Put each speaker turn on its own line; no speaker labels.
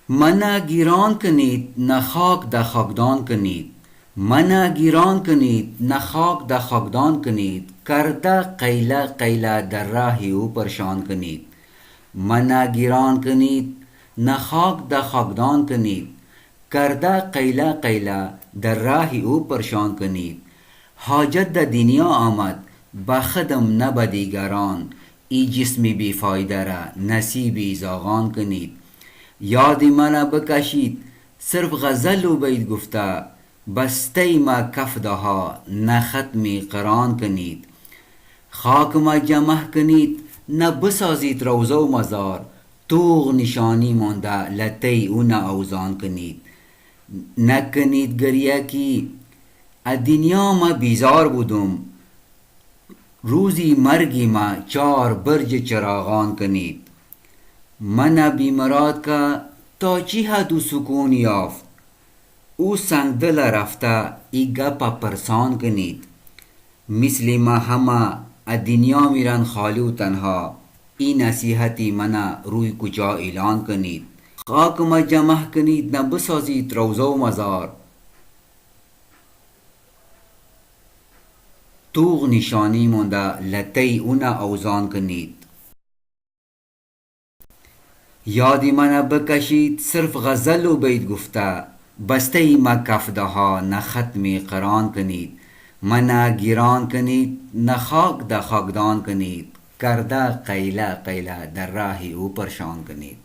منا گیران کنید نه خاک در خاکدان کنید. منا گیران کنید نه خاک در خاکدان کنید. کرده قیله قیله در راه او پرشان کنید. منا گیران کنید نه خاک در خاکدان کنید. کرده قیله قیله در راه او پرشان کنید. حاجت در دنیا آمد به خدم نه به دیگران. ای جسمی بی فایده را نصیبی زاغان کنید. یاد من بکشید صرف غزل و بیت گفته. بسته ما کف دها نه ختمی قران کنید. خاک ما جمع کنید نه بسازید روزه و مزار. توغ نشانی مانده لطی او نه اوزان کنید. نکنید گریه کی از دنیا ما بیزار بودم. روزی مرگی ما چار برج چراغان کنید. من بیمراد که تا چی حد و سکون یافت. او سنگ دل رفته ای گپ پرسان کنید. مثل ما همه از دنیا میرن خالی و تنها. این نصیحتی من روی کجا اعلان کنید. خاک ما جمع کنید نه بسازید روزه و مزار. توغ نشانی مونده لطی او نه اوزان کنید. یادی من بکشید صرف غزل و بیت گفته. بسته ما کف دها نه ختمی قران کنید. منا گیران کنید نه خاک در خاکدان کنید. کرده قیله قیله در راه او پرشان کنید.